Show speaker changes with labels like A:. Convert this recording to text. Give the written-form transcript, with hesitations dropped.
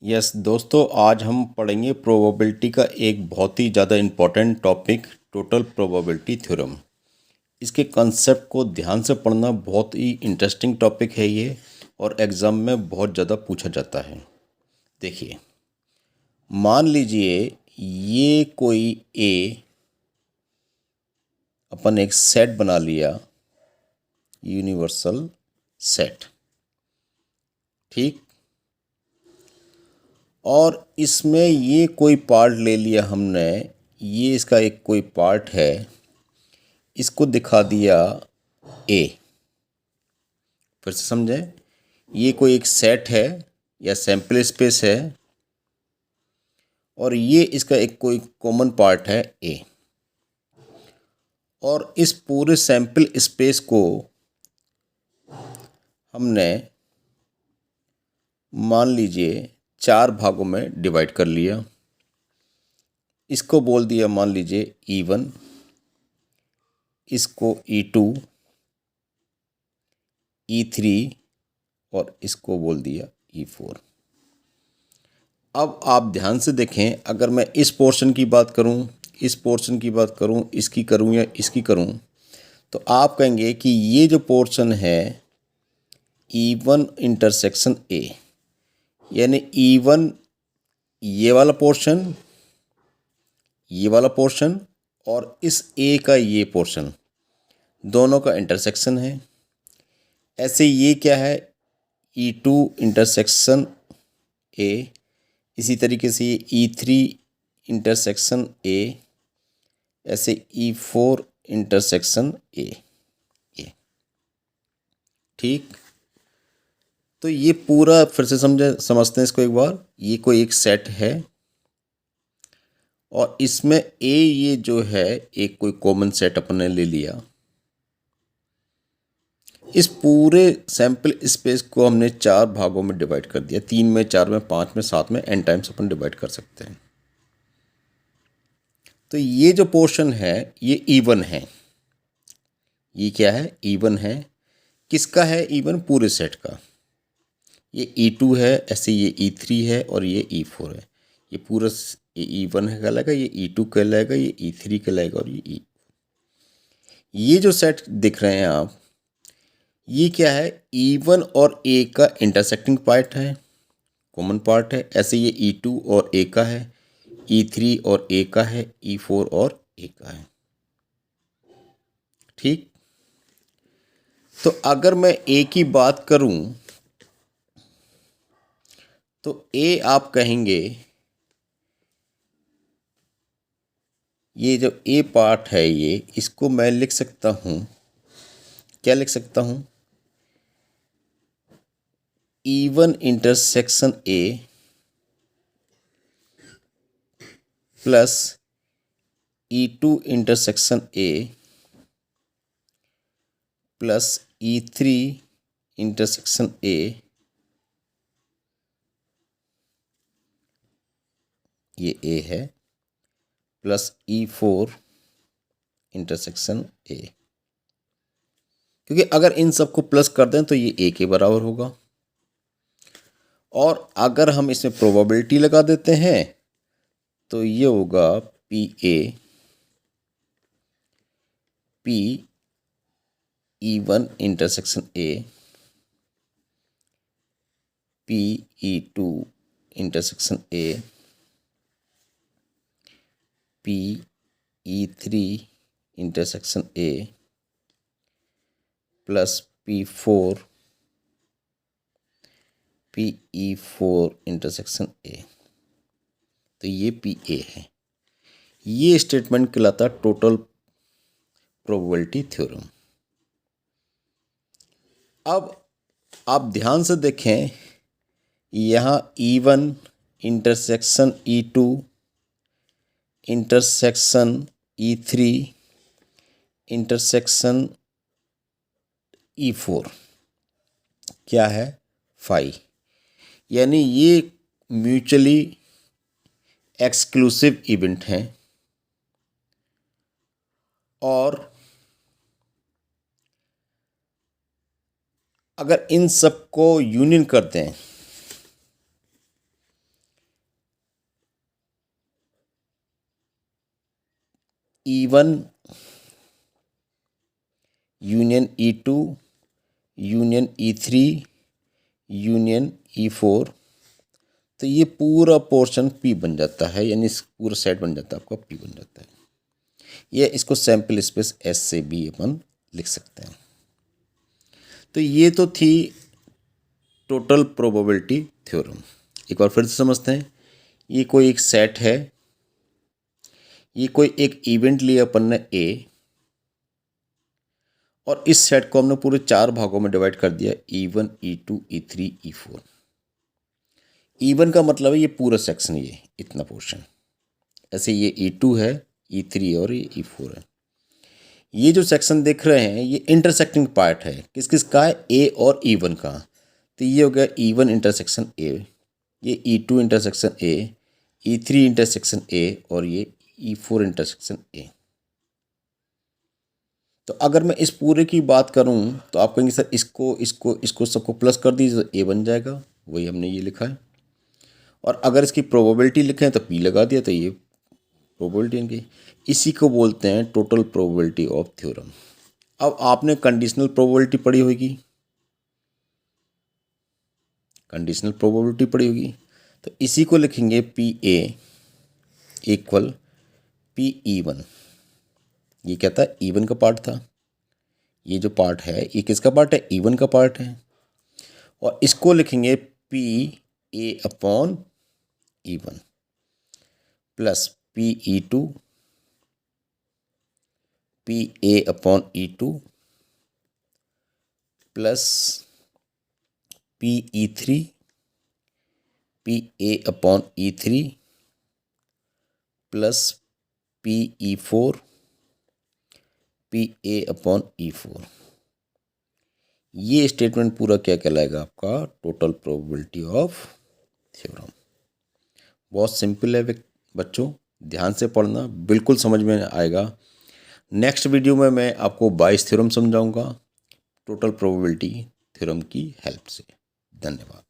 A: Yes दोस्तों, आज हम पढ़ेंगे प्रोबेबिलिटी का एक बहुत ही ज़्यादा important topic, total probability theorem. इसके कंसेप्ट को ध्यान से पढ़ना, बहुत ही इंटरेस्टिंग टॉपिक है ये, और एग्ज़ाम में बहुत ज़्यादा पूछा जाता है। देखिए, मान लीजिए ये कोई अपन एक सेट बना लिया, यूनिवर्सल सेट, ठीक। और इसमें ये कोई पार्ट ले लिया हमने, ये इसका एक कोई पार्ट है, इसको दिखा दिया ए। फिर से समझें, ये कोई एक सेट है या सैम्पल स्पेस है, और ये इसका एक कोई कॉमन पार्ट है ए। और इस पूरे सैम्पल स्पेस को हमने मान लीजिए 4 भागों में डिवाइड कर लिया। इसको बोल दिया मान लीजिए E1, इसको E2, E3 और इसको बोल दिया E4। अब आप ध्यान से देखें, अगर मैं इस पोर्शन की बात करूं, इस पोर्शन की बात करूं, इसकी करूं या इसकी करूं, तो आप कहेंगे कि ये जो पोर्शन है E1 इंटरसेक्शन ए, यानी E1 ये वाला पोर्शन, ये वाला पोर्शन और इस ए का ये पोर्शन, दोनों का इंटरसेक्शन है। ऐसे ये क्या है, E2 इंटरसेक्शन ए, इसी तरीके से ये E3 इंटरसेक्शन ए, ऐसे E4 इंटरसेक्शन ए, ठीक। तो ये पूरा फिर से समझते हैं इसको एक बार। ये कोई एक सेट है और इसमें ए ये जो है एक कोई कॉमन सेट अपने ले लिया। इस पूरे सैंपल स्पेस को हमने 4 भागों में डिवाइड कर दिया, 3 में, 4 में, 5 में, 7 में, n टाइम्स अपन डिवाइड कर सकते हैं। तो ये जो पोर्शन है ये E1 है। ये क्या है, E1 है। किसका है E1? पूरे सेट का। ये E2 है, ऐसे ये E3 है और ये E4 है। ये पूरा ये E1 कहलाएगा, ये E2 कहलाएगा, ये E3 कहलाएगा और ये जो सेट दिख रहे हैं आप, ये क्या है, E1 और A का इंटरसेक्टिंग पार्ट है, कॉमन पार्ट है। ऐसे ये E2 और A का है, E3 और A का है, E4 और A का है, ठीक। तो अगर मैं A की बात करूं तो A आप कहेंगे, ये जो A पार्ट है ये, इसको मैं लिख सकता हूं, क्या लिख सकता हूं, E1 intersection A plus E2 intersection A plus E3 intersection A, ये A है, प्लस E4 इंटरसेक्शन A। क्योंकि अगर इन सबको प्लस कर दें तो ये A के बराबर होगा। और अगर हम इसमें प्रोबेबिलिटी लगा देते हैं तो ये होगा PA P E1 intersection A P E2 intersection A P E3 intersection A plus P4 PE4 intersection A। तो ये PA है। ये स्टेटमेंट कहलाता है टोटल प्रोबेबिलिटी थ्योरम। अब आप ध्यान से देखें, यहाँ E1 intersection E2 intersection E3 intersection E4 क्या है, 5। यानी ये म्यूचुअली एक्सक्लूसिव इवेंट हैं। और अगर इन सब को यूनियन कर दें E1 union E2 union E3 union E4, तो ये पूरा पोर्शन P बन जाता है, यानी पूरा सेट बन जाता है आपका P बन जाता है। ये इसको सैम्पल स्पेस S से भी अपन लिख सकते हैं। तो ये तो थी टोटल प्रोबेबिलिटी थ्योरम। एक बार फिर से समझते हैं। ये कोई एक सेट है, ये कोई एक इवेंट लिया अपन ने A, और इस सेट को हमने पूरे 4 भागों में डिवाइड कर दिया, E1 E2 E3 E4। E1 का मतलब है ये पूरा सेक्शन, ये इतना पोर्शन। ऐसे ये E2 है, E3 और ये E4 है। ये जो सेक्शन देख रहे हैं ये इंटरसेक्टिंग पार्ट है, किस किस का है, A और E1 का। तो ये हो गया E1 इंटरसेक्शन A, ये E2 intersection A, E3 intersection A और ये E4 इंटरसेक्शन A। तो अगर मैं इस पूरे की बात करूं तो आप कहेंगे सर इसको सबको प्लस कर दीजिए तो A बन जाएगा, वही हमने ये लिखा है। और अगर इसकी प्रोबेबिलिटी लिखें तो P लगा दिया, तो ये प्रोबेबिलिटी इनकी, इसी को बोलते हैं टोटल प्रोबेबिलिटी ऑफ थ्योरम। अब आपने कंडीशनल प्रोबेबिलिटी पढ़ी होगी, कंडीशनल प्रोबेबिलिटी पढ़ी होगी, तो इसी को लिखेंगे PA इक्वल PE1। ये क्या था, E1 का पार्ट था। ये जो पार्ट है ये किसका पार्ट है, E1 का पार्ट है। और इसको लिखेंगे PA upon E1 plus PE2 PA upon E2 plus PE3 PA upon E3 plus PE4 PA upon E4। ये स्टेटमेंट पूरा क्या कहलाएगा, आपका टोटल प्रोबेबिलिटी ऑफ थ्योरम। बहुत सिंपल है बच्चों, ध्यान से पढ़ना, बिल्कुल समझ में आएगा। नेक्स्ट वीडियो में मैं आपको बाइस थ्योरम समझाऊंगा टोटल प्रोबेबिलिटी थ्योरम की हेल्प से। धन्यवाद।